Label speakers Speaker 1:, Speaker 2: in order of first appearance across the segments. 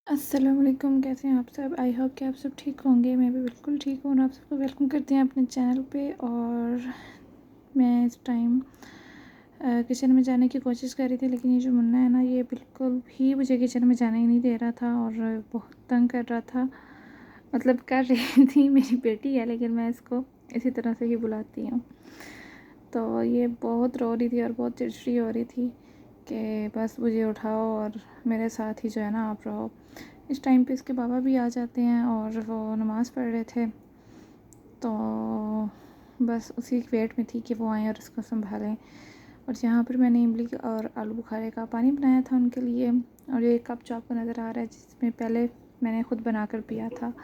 Speaker 1: अस्सलाम वालेकुम, कैसे हैं आप सब। आई होप कि आप सब ठीक होंगे। मैं भी बिल्कुल ठीक हूँ और आप सबको वेलकम करते हैं अपने चैनल पे। और मैं इस टाइम किचन में जाने की कोशिश कर रही थी, लेकिन ये जो मुन्ना है ना, ये बिल्कुल भी मुझे किचन में जाने ही नहीं दे रहा था और बहुत तंग कर रहा था। मतलब कर रही थी, मेरी बेटी है लेकिन मैं इसको इसी तरह से ही बुलाती हूँ। तो ये बहुत रो रही थी और बहुत चिड़चिड़ी हो रही थी कि बस मुझे उठाओ और मेरे साथ ही जो है ना आप रहो। इस टाइम पे इसके बाबा भी आ जाते हैं और वो नमाज़ पढ़ रहे थे, तो बस उसी वेट में थी कि वो आएँ और इसको संभालें। और यहाँ पर मैंने इमली और आलू बुखारे का पानी बनाया था उनके लिए, और ये कप जो आपको नज़र आ रहा है जिसमें पहले मैंने ख़ुद बना कर पिया था।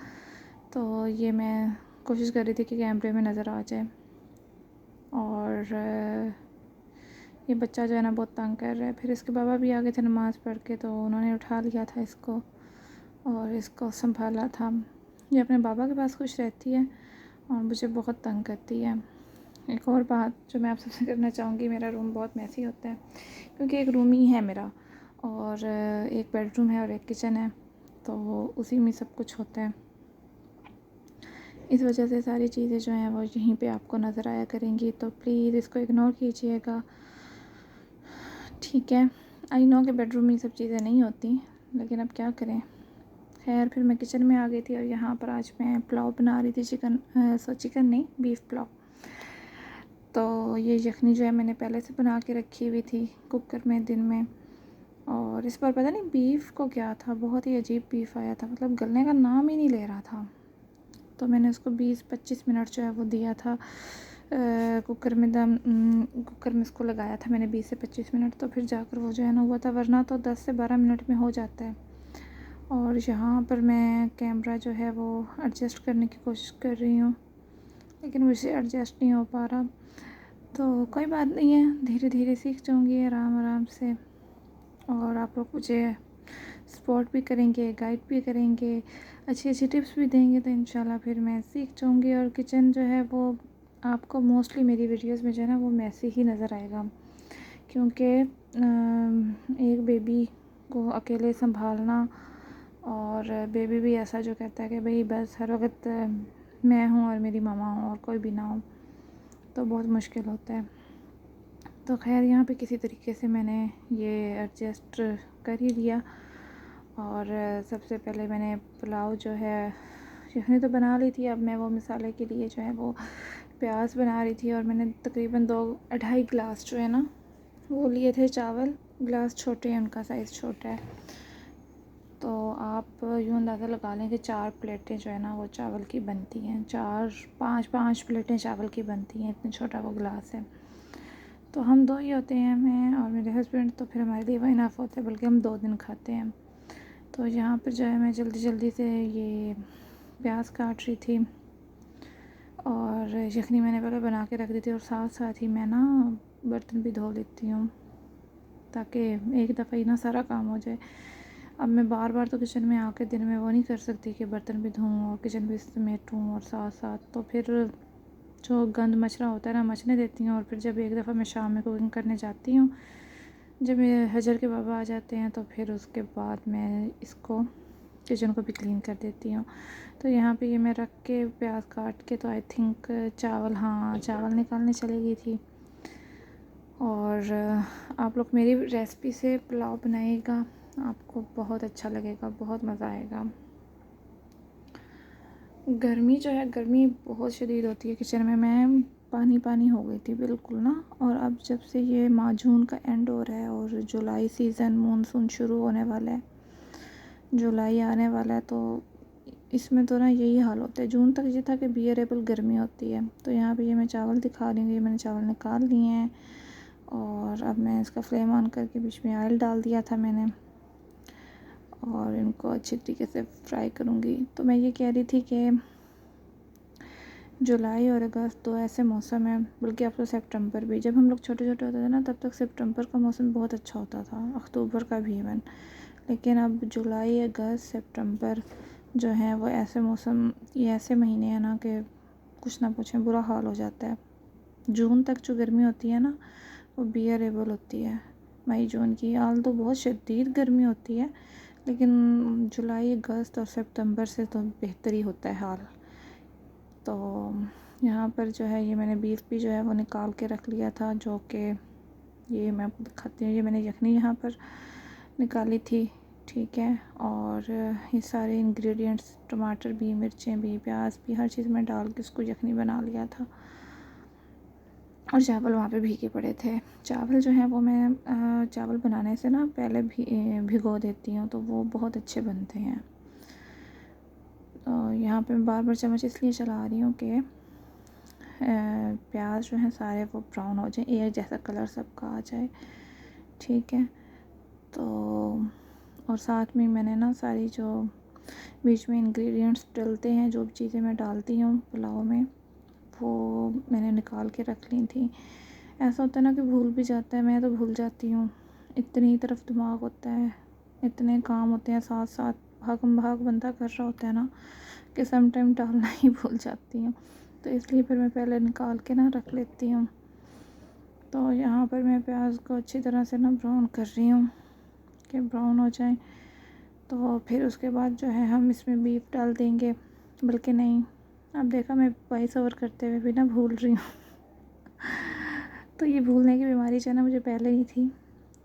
Speaker 1: तो ये मैं कोशिश कर रही थी कि कैमरे में नज़र आ जाए। और ये बच्चा जो है ना बहुत तंग कर रहा है। फिर इसके बाबा भी आ गए थे नमाज़ पढ़ के, तो उन्होंने उठा लिया था इसको और इसको संभाला था। ये अपने बाबा के पास खुश रहती है और मुझे बहुत तंग करती है। एक और बात जो मैं आप सबसे करना चाहूँगी, मेरा रूम बहुत मैसी होता है क्योंकि एक रूम ही है मेरा, और एक बेडरूम है और एक किचन है, तो उसी में सब कुछ होता है। इस वजह से सारी चीज़ें जो हैं वो यहीं पे आपको नज़र आया करेंगी, तो प्लीज़ इसको इग्नोर कीजिएगा, ठीक है। आई नो कि बेडरूम में ये सब चीज़ें नहीं होती, लेकिन अब क्या करें। खैर, फिर मैं किचन में आ गई थी और यहाँ पर आज मैं पुलाव बना रही थी, चिकन नहीं, बीफ पुलाव। तो ये यखनी जो है मैंने पहले से बना के रखी हुई थी कुकर में दिन में, और इस बार पता नहीं बीफ को क्या था, बहुत ही अजीब बीफ आया था, मतलब गलने का नाम ही नहीं ले रहा था। तो मैंने उसको 20-25 मिनट जो है वो दिया था कुकर में इसको लगाया था मैंने 20 से 25 मिनट, तो फिर जाकर वो जो है ना हुआ था, वरना तो 10 से 12 मिनट में हो जाता है। और यहाँ पर मैं कैमरा जो है वो एडजस्ट करने की कोशिश कर रही हूँ, लेकिन मुझसे एडजस्ट नहीं हो पा रहा। तो कोई बात नहीं है, धीरे धीरे सीख जाऊँगी आराम आराम से, और आप लोग मुझे सपोर्ट भी करेंगे, गाइड भी करेंगे, अच्छी अच्छी टिप्स भी देंगे, तो इंशाल्लाह फिर मैं सीख जाऊँगी। और किचन जो है वो आपको मोस्टली मेरी वीडियोस में जो है ना वो मैसी ही नज़र आएगा, क्योंकि एक बेबी को अकेले संभालना, और बेबी भी ऐसा जो कहता है कि भाई बस हर वक्त मैं हूँ और मेरी मामा हूँ और कोई भी ना हो, तो बहुत मुश्किल होता है। तो खैर, यहाँ पे किसी तरीके से मैंने ये एडजस्ट कर ही दिया। और सबसे पहले मैंने पुलाव जो है यखनी तो बना ली थी, अब मैं वो मसाले के लिए जो है वो प्याज बना रही थी। और मैंने तकरीबन 2-2.5 गिलास जो है ना वो लिए थे चावल। गिलास छोटे हैं, उनका साइज़ छोटा है, तो आप यूँ अंदाज़ा लगा लें कि 4 प्लेटें जो है ना वो चावल की बनती हैं, 4-5 प्लेटें चावल की बनती हैं, इतना छोटा वो गिलास है। तो हम 2 ही होते हैं, मैं और मेरे हस्बैंड, तो फिर हमारे लिए वो इनफ होता है, बल्कि हम 2 दिन खाते हैं। तो यहाँ पर जो है मैं जल्दी जल्दी से ये प्याज काट रही थी, और यखनी मैंने पहले बना के रख दी थी, और साथ साथ ही मैं ना बर्तन भी धो लेती हूँ, ताकि एक दफ़ा ही ना सारा काम हो जाए। अब मैं बार बार तो किचन में आके दिन में वो नहीं कर सकती कि बर्तन भी धोऊँ और किचन भी समेटूँ और साथ साथ, तो फिर जो गंद मचरा होता है ना मचने देती हूँ। और फिर जब एक दफ़ा मैं शाम में कुकिंग करने जाती हूँ, जब मेरे हजर के बाबा आ जाते हैं, तो फिर उसके बाद मैं इसको किचन को भी क्लीन कर देती हूँ। तो यहाँ पे ये मैं रख के प्याज काट के, तो आई थिंक चावल निकालने चली गई थी। और आप लोग मेरी रेसिपी से पुलाव बनाइएगा, आपको बहुत अच्छा लगेगा, बहुत मज़ा आएगा। गर्मी जो है, गर्मी बहुत शदीद होती है किचन में, मैं पानी पानी हो गई थी बिल्कुल ना। और अब जब से ये जून का एंड हो रहा है और जुलाई सीज़न मानसून शुरू होने वाला है, जुलाई आने वाला है, तो इसमें तो ना यही हाल होता है। जून तक ये था कि बियरेबल गर्मी होती है। तो यहाँ पे ये मैं चावल दिखा रही हूँ, ये मैंने चावल निकाल लिए हैं, और अब मैं इसका फ्लेम ऑन करके बीच में ऑयल डाल दिया था मैंने, और इनको अच्छी तरीके से फ्राई करूँगी। तो मैं ये कह रही थी कि जुलाई और अगस्त 2 ऐसे मौसम है, बल्कि अब तो सितंबर भी, जब हम लोग छोटे छोटे होते थे ना तब तक सितंबर का मौसम बहुत अच्छा होता था, अक्टूबर का भी इवन। लेकिन अब जुलाई, अगस्त, सितंबर जो है वो ऐसे मौसम, ये ऐसे महीने हैं ना कि कुछ ना पूछें, बुरा हाल हो जाता है। जून तक जो गर्मी होती है ना वो बियरेबल होती है, मई जून की। हाल तो बहुत शदीद गर्मी होती है, लेकिन जुलाई, अगस्त और सितंबर से तो बेहतर ही होता है हाल। तो यहाँ पर जो है ये मैंने बीफ भी जो है वो निकाल के रख लिया था, जो कि ये मैं आपको दिखाती हूँ। ये मैंने यखनी यहाँ पर निकाली थी, ठीक है। और ये सारे इंग्रेडिएंट्स, टमाटर भी, मिर्चें भी, प्याज भी, हर चीज़ में डाल के उसको यखनी बना लिया था। और चावल वहाँ पे भीगे पड़े थे। चावल जो है वो मैं चावल बनाने से ना पहले भिगो देती हूँ, तो वो बहुत अच्छे बनते हैं। तो यहाँ पे मैं बार बार चम्मच इसलिए चला रही हूँ कि प्याज जो है सारे वो ब्राउन हो जाए, एक जैसा कलर सबका आ जाए, ठीक है। तो और साथ में मैंने ना सारी जो बीच में इंग्रेडिएंट्स डलते हैं, जो भी चीज़ें मैं डालती हूँ पुलाव में, वो मैंने निकाल के रख ली थी। ऐसा होता है ना कि भूल भी जाता है, मैं तो भूल जाती हूँ, इतनी तरफ दिमाग होता है, इतने काम होते हैं साथ साथ, भागम भाग बंदा कर रहा होता है ना, कि सम टाइम डालना ही भूल जाती हूँ। तो इसलिए फिर मैं पहले निकाल के ना रख लेती हूँ। तो यहाँ पर मैं प्याज को अच्छी तरह से ना ब्राउन कर रही हूँ कि ब्राउन हो जाए। तो फिर उसके बाद जो है हम इसमें बीफ डाल देंगे, बल्कि नहीं, अब देखा मैं वॉइस ओवर करते हुए भी ना भूल रही हूँ। तो ये भूलने की बीमारी जो है ना मुझे पहले ही थी,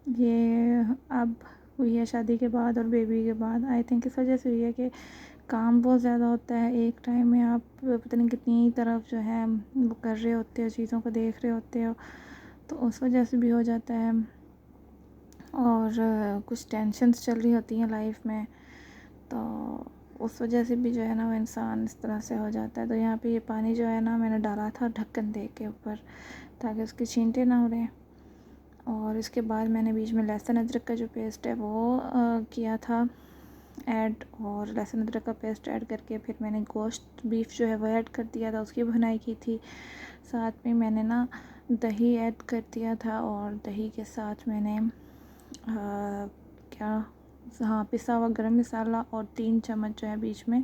Speaker 1: ये अब हुई है शादी के बाद और बेबी के बाद। आई थिंक इस वजह से हुई है कि काम बहुत ज़्यादा होता है, एक टाइम में आप पता नहीं कितनी तरफ जो है वो कर रहे होते हो, चीज़ों को देख रहे होते हो, तो उस वजह से भी हो जाता है। और कुछ टेंशन्स चल रही होती हैं लाइफ में, तो उस वजह से भी जो है ना वो इंसान इस तरह से हो जाता है। तो यहाँ पे ये पानी जो है ना मैंने डाला था ढक्कन दे के ऊपर, ताकि उसके छींटे ना उड़ें। और इसके बाद मैंने बीच में लहसुन अदरक का जो पेस्ट है वो किया था ऐड, और लहसुन अदरक का पेस्ट ऐड करके फिर मैंने गोश्त बीफ जो है वो ऐड कर दिया था, उसकी भुनाई की थी। साथ में मैंने ना दही ऐड कर दिया था, और दही के साथ मैंने पिसा हुआ गरम मसाला, और 3 चम्मच जो है बीच में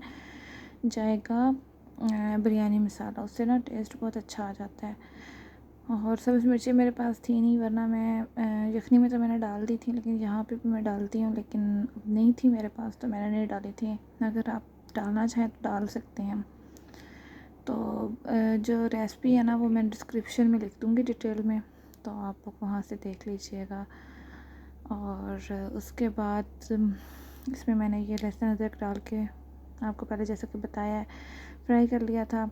Speaker 1: जाएगा बिरयानी मसाला, उससे ना टेस्ट बहुत अच्छा आ जाता है। और सब्ज़ मिर्ची मेरे पास थी नहीं, वरना मैं यखनी में तो मैंने डाल दी थी, लेकिन यहाँ पे भी मैं डालती हूँ, लेकिन नहीं थी मेरे पास तो मैंने नहीं डाली थी। अगर आप डालना चाहें तो डाल सकते हैं। तो जो रेसिपी है ना वो मैं डिस्क्रिप्शन में लिख दूँगी डिटेल में, तो आप लोग वहाँ से देख लीजिएगा। और उसके बाद इसमें मैंने ये लहसुन अदरक डाल के आपको पहले जैसा कि बताया है फ्राई कर लिया था,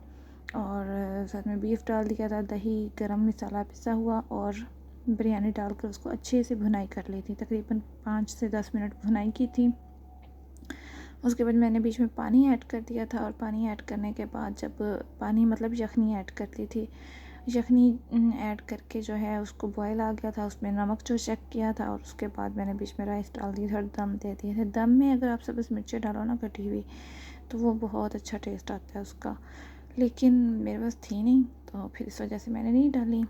Speaker 1: और साथ में बीफ डाल दिया था, दही, गरम मसाला पिसा हुआ, और बिरयानी डालकर उसको अच्छे से भुनाई कर ली थी। तकरीबन 5 से 10 मिनट भुनाई की थी। उसके बाद मैंने बीच में पानी ऐड कर दिया था, और पानी ऐड करने के बाद जब पानी मतलब यखनी ऐड कर दी थी, यखनी ऐड करके जो है उसको बॉयल आ गया था, उसमें नमक जो चेक किया था, और उसके बाद मैंने बीच में राइस डाल दी थी, दम दे दिए थे। दम में अगर आप सब्ज़ मिर्ची डालो ना कटी हुई, तो वो बहुत अच्छा टेस्ट आता है उसका, लेकिन मेरे पास थी नहीं, तो फिर इस वजह से मैंने नहीं डाली।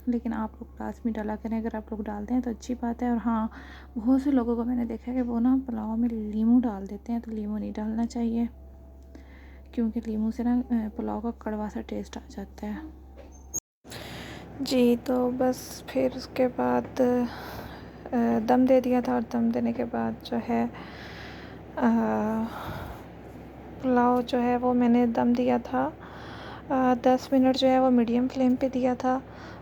Speaker 1: लेकिन आप लोग लाजमी डाला करें, अगर आप लोग डालते हैं तो अच्छी बात है। और हाँ, बहुत से लोगों को मैंने देखा है कि वो ना पुलाव में लीमू डाल देते हैं, तो लीमू नहीं डालना चाहिए, क्योंकि लीमू से ना पुलाव का कड़वा सा टेस्ट आ जाता है जी। तो बस फिर उसके बाद दम दे दिया था, और दम देने के बाद जो है पुलाव जो है वो मैंने दम दिया था 10 मिनट जो है वो मीडियम फ्लेम पे दिया था,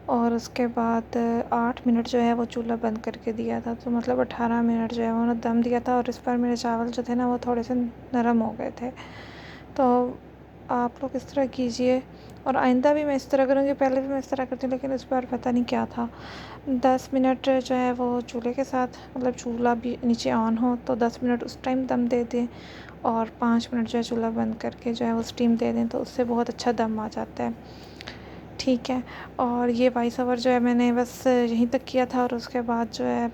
Speaker 1: और उसके बाद 8 मिनट जो है वो चूल्हा बंद करके दिया था। तो मतलब 18 मिनट जो है वो दम दिया था, और इस पर मेरे चावल जो थे ना वो थोड़े से नरम हो गए थे। तो आप लोग इस तरह कीजिए, और आइंदा भी मैं इस तरह करूँगी। पहले भी मैं इस तरह करती हूँ, लेकिन इस बार पता नहीं क्या था। 10 मिनट जो है वो चूल्हे के साथ, मतलब चूल्हा भी नीचे ऑन हो तो 10 मिनट उस टाइम दम दे दें, और 5 मिनट जो है चूल्हा बंद करके जो है वो स्टीम दे दें, तो उससे बहुत अच्छा दम आ जाता है, ठीक है। और ये वॉइस ओवर जो है मैंने बस यहीं तक किया था, और उसके बाद जो है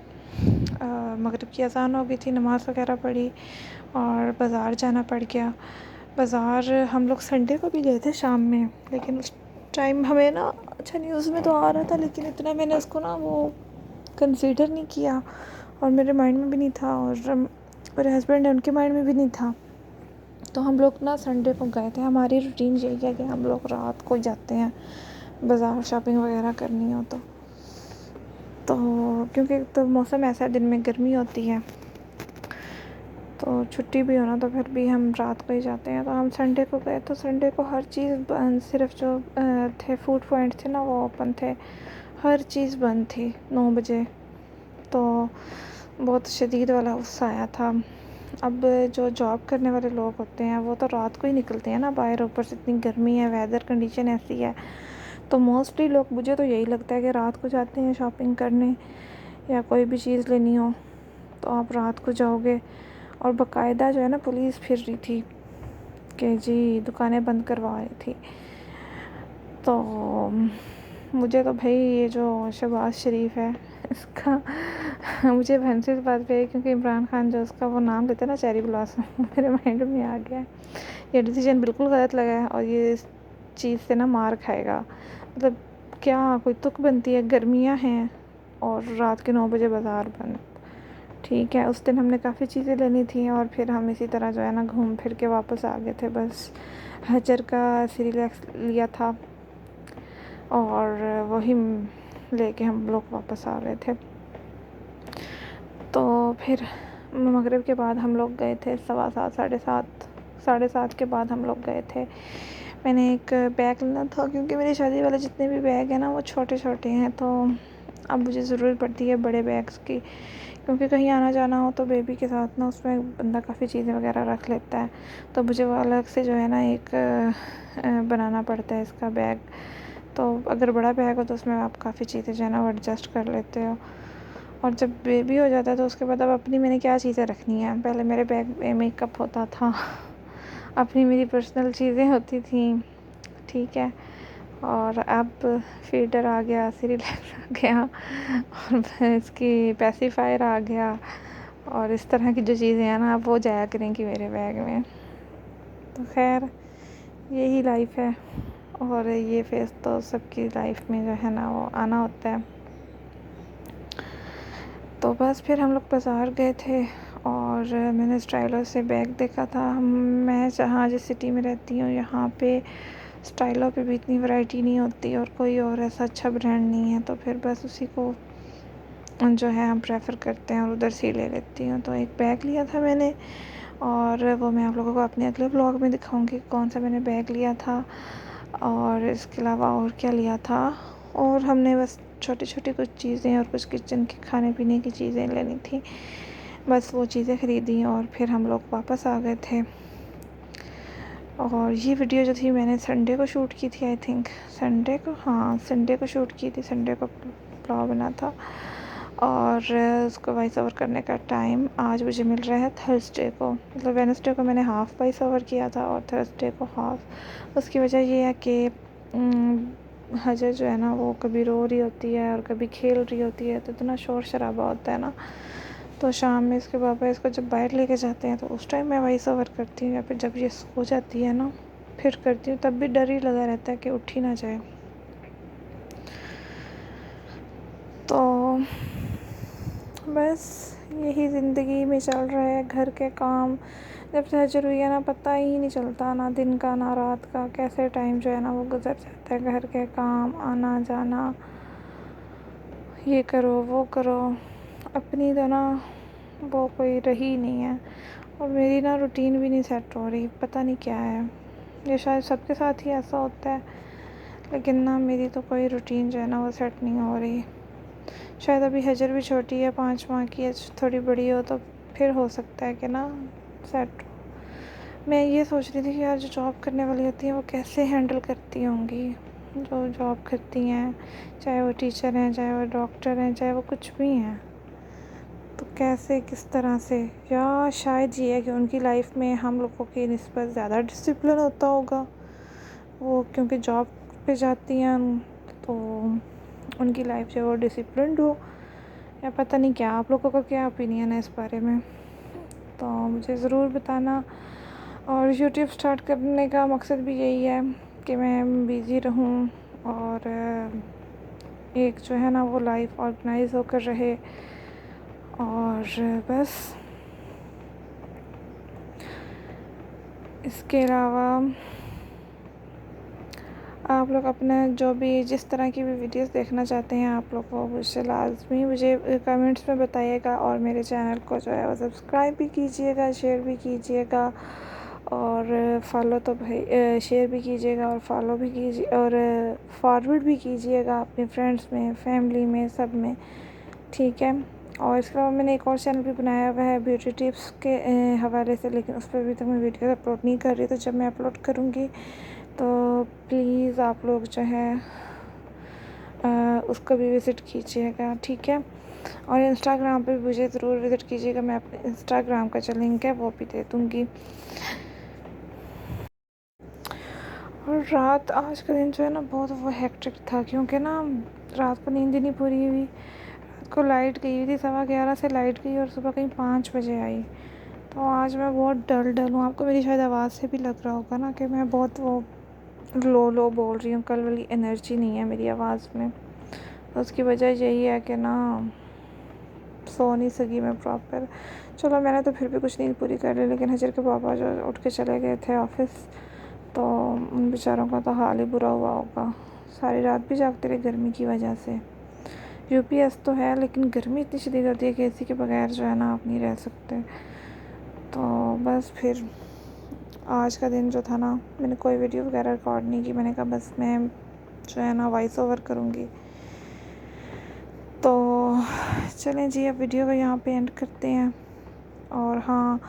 Speaker 1: मगरिब की अज़ान हो गई थी, नमाज़ वगैरह पढ़ी, और बाज़ार जाना पड़ गया। बाज़ार हम लोग संडे को भी गए थे शाम में, लेकिन उस टाइम हमें ना, अच्छा न्यूज़ में तो आ रहा था, लेकिन इतना मैंने उसको ना वो कंसीडर नहीं किया, और मेरे माइंड में भी नहीं था, और मेरे हस्बैंड है उनके माइंड में भी नहीं था। तो हम लोग ना संडे को गए थे। हमारी रूटीन यही है कि हम लोग रात को जाते हैं बाज़ार शॉपिंग वगैरह करनी हो तो क्योंकि तो मौसम ऐसा है, दिन में गर्मी होती है, तो छुट्टी भी हो ना तो फिर भी हम रात को ही जाते हैं। तो हम संडे को गए, तो संडे को हर चीज़ बंद, सिर्फ जो थे फूड पॉइंट थे ना वो ओपन थे, हर चीज़ बंद थी 9 बजे। तो बहुत शदीद वाला गुस्सा आया था। अब जो जॉब करने वाले लोग होते हैं वो तो रात को ही निकलते हैं ना बाहर, ऊपर से इतनी गर्मी है, वेदर कंडीशन ऐसी है, तो मोस्टली लोग, मुझे तो यही लगता है कि रात को जाते हैं शॉपिंग करने या कोई भी चीज़ लेनी हो तो आप रात को जाओगे। और बाकायदा जो है ना पुलिस फिर रही थी कि जी दुकानें बंद करवा रही थी। तो मुझे तो भाई ये जो शहबाज शरीफ है इसका मुझे भैंस इस बात पे, क्योंकि इमरान खान जो उसका वो नाम लेते हैं ना चेरी ब्लॉसम, मेरे माइंड में आ गया है। ये डिसीजन बिल्कुल गलत लगा है और ये इस चीज़ से ना मार खाएगा। मतलब क्या कोई तुक बनती है, गर्मियाँ हैं और रात के 9 बजे बाज़ार बंद। ठीक है, उस दिन हमने काफ़ी चीज़ें लेनी थी और फिर हम इसी तरह जो है ना घूम फिर के वापस आ गए थे। बस हजर का सीरियल्स लिया था और वही लेके हम लोग वापस आ गए थे। तो फिर मगरिब के बाद हम लोग गए थे 7:15 7:30 के बाद हम लोग गए थे। मैंने एक बैग लेना था क्योंकि मेरी शादी वाले जितने भी बैग हैं ना वो छोटे छोटे हैं, तो अब मुझे ज़रूरत पड़ती है बड़े बैग्स की, क्योंकि कहीं आना जाना हो तो बेबी के साथ ना उसमें बंदा काफ़ी चीज़ें वगैरह रख लेता है। तो मुझे वो अलग से जो है ना एक बनाना पड़ता है इसका बैग। तो अगर बड़ा बैग हो तो उसमें आप काफ़ी चीज़ें जो है ना वो एडजस्ट कर लेते हो। और जब बेबी हो जाता है तो उसके बाद अब अपनी मैंने क्या चीज़ें रखनी है। पहले मेरे बैग में मेकअप होता था अपनी मेरी पर्सनल चीज़ें होती थी, ठीक है। और अब फीडर आ गया, सीरियलैक्स आ गया और इसकी पैसिफायर आ गया और इस तरह की जो चीज़ें हैं ना अब वो जाया करेंगी मेरे बैग में। तो खैर यही लाइफ है और ये फेज़ तो सबकी लाइफ में जो है ना वो आना होता है। तो बस फिर हम लोग बाज़ार गए थे और मैंने स्टाइलो से बैग देखा था। मैं जहाँ जिस सिटी में रहती हूँ यहाँ पे स्टाइलो पे भी इतनी वैरायटी नहीं होती और कोई और ऐसा अच्छा ब्रांड नहीं है, तो फिर बस उसी को जो है हम प्रेफर करते हैं और उधर से ले लेती हूँ। तो एक बैग लिया था मैंने और वो मैं आप लोगों को अपने अगले ब्लॉग में दिखाऊंगी कौन सा मैंने बैग लिया था और इसके अलावा और क्या लिया था। और हमने बस छोटी छोटी कुछ चीज़ें और कुछ किचन के खाने पीने की चीज़ें लेनी थी, बस वो चीज़ें ख़रीदी और फिर हम लोग वापस आ गए थे। और ये वीडियो जो थी मैंने संडे को शूट की थी, आई थिंक संडे को शूट की थी, संडे को ब्लॉग बना था और उसको वॉइस ओवर करने का टाइम आज मुझे मिल रहा है थर्सडे को। मतलब वेडनेसडे को मैंने हाफ़ वॉइस ओवर किया था और थर्सडे को हाफ़। उसकी वजह ये है कि हजर जो है ना वो कभी रो रही होती है और कभी खेल रही होती है, तो इतना शोर शराबा होता है ना, तो शाम में इसके पापा इसको जब बाहर लेके जाते हैं तो उस टाइम मैं वॉइस ओवर करती हूँ, या फिर जब ये सो जाती है ना फिर करती हूँ, तब भी डर ही लगा रहता है कि उठ ही ना जाए। तो बस यही ज़िंदगी में चल रहा है, घर के काम। जब से हजर हुई है ना पता ही नहीं चलता ना दिन का ना रात का, कैसे टाइम जो है ना वो गुजर जाता है। घर के काम, आना जाना, ये करो वो करो, अपनी तो ना वो कोई रही नहीं है। और मेरी ना रूटीन भी नहीं सेट हो रही, पता नहीं क्या है। ये शायद सबके साथ ही ऐसा होता है, लेकिन ना मेरी तो कोई रूटीन जो है ना वो सेट नहीं हो रही। शायद अभी हजर भी छोटी है, 5 माह की है, थोड़ी बड़ी हो तो फिर हो सकता है कि ना सेट हो। मैं ये सोच रही थी कि यार जो जॉब करने वाली होती हैं वो कैसे हैंडल करती होंगी, जो जॉब करती हैं, चाहे वो टीचर हैं, चाहे वो डॉक्टर हैं, चाहे वो कुछ भी हैं, तो कैसे किस तरह से। या शायद ये है कि उनकी लाइफ में हम लोगों की निस्बत ज़्यादा डिसिप्लिन होता होगा, वो क्योंकि जॉब पे जाती हैं तो उनकी लाइफ जो है वो डिसिप्लिन्ड हो, या पता नहीं क्या। आप लोगों का क्या ओपिनियन है इस बारे में, तो मुझे ज़रूर बताना। और यूट्यूब स्टार्ट करने का मकसद भी यही है कि मैं बिज़ी रहूं और एक जो है ना वो लाइफ ऑर्गेनाइज होकर रहे। और बस इसके अलावा आप लोग अपना जो भी जिस तरह की भी वीडियोस देखना चाहते हैं आप लोग वो मुझसे लाजमी मुझे कमेंट्स में बताइएगा, और मेरे चैनल को जो है वो सब्सक्राइब भी कीजिएगा, शेयर भी कीजिएगा, और फॉलो तो भाई शेयर भी कीजिएगा और फॉलो भी कीजिए, और फॉरवर्ड भी कीजिएगा अपने फ्रेंड्स में, फैमिली में, सब में, ठीक है। और इसके अलावा मैंने एक और चैनल भी बनाया हुआ है ब्यूटी टिप्स के हवाले से, लेकिन उस पर अभी तक मैं वीडियो अपलोड नहीं कर रही, तो जब मैं अपलोड करूँगी तो प्लीज़ आप लोग जो है उसको भी विज़िट कीजिएगा, ठीक है। और इंस्टाग्राम पे भी मुझे ज़रूर विज़िट कीजिएगा, मैं अपने इंस्टाग्राम का जो लिंक है वो भी दे दूँगी। और रात आज का दिन जो है ना बहुत वो हेक्टिक था, क्योंकि ना रात को नींद ही नहीं पूरी हुई। रात को लाइट गई हुई थी, 11:15 से लाइट गई और सुबह कहीं 5 बजे आई। तो आज मैं बहुत डल हूँ। आपको मेरी शायद आवाज़ से भी लग रहा होगा ना कि मैं बहुत वो लो बोल रही हूँ, कल वाली एनर्जी नहीं है मेरी आवाज़ में। तो उसकी वजह यही है कि ना सो नहीं सकी मैं प्रॉपर। चलो मैंने तो फिर भी कुछ नींद पूरी कर ली, लेकिन हजर के पापा जो उठ के चले गए थे ऑफिस, तो उन बेचारों का तो हाल ही बुरा हुआ होगा। सारी रात भी जागते रहे गर्मी की वजह से। यूपीएस तो है, लेकिन गर्मी इतनी शदीद होती है कि एसी के बगैर जो है ना आप नहीं रह सकते। तो बस फिर आज का दिन जो था ना, मैंने कोई वीडियो वगैरह रिकॉर्ड नहीं की। मैंने कहा बस मैं जो है ना वॉइस ओवर करूँगी। तो चलें जी, अब वीडियो को यहाँ पे एंड करते हैं। और हाँ,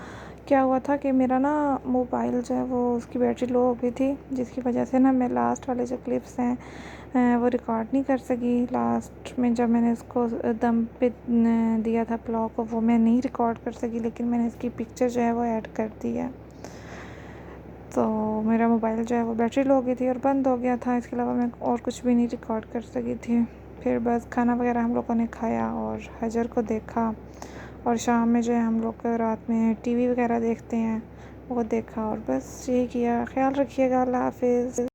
Speaker 1: क्या हुआ था कि मेरा ना मोबाइल जो है वो उसकी बैटरी लो हो गई थी, जिसकी वजह से ना मैं लास्ट वाले जो क्लिप्स हैं वो रिकॉर्ड नहीं कर सकी। लास्ट में जब मैंने इसको दम पे दिया था ब्लॉग को, वो मैं नहीं रिकॉर्ड कर सकी, लेकिन मैंने इसकी पिक्चर जो है वो ऐड कर दी है। तो मेरा मोबाइल जो है वो बैटरी लो हो गई थी और बंद हो गया था। इसके अलावा मैं और कुछ भी नहीं रिकॉर्ड कर सकी थी। फिर बस खाना वगैरह हम लोगों ने खाया और हजर को देखा, और शाम में जो है हम लोग रात में टीवी वगैरह देखते हैं वो देखा, और बस यही किया। ख्याल रखिएगा, अल्लाह हाफिज़।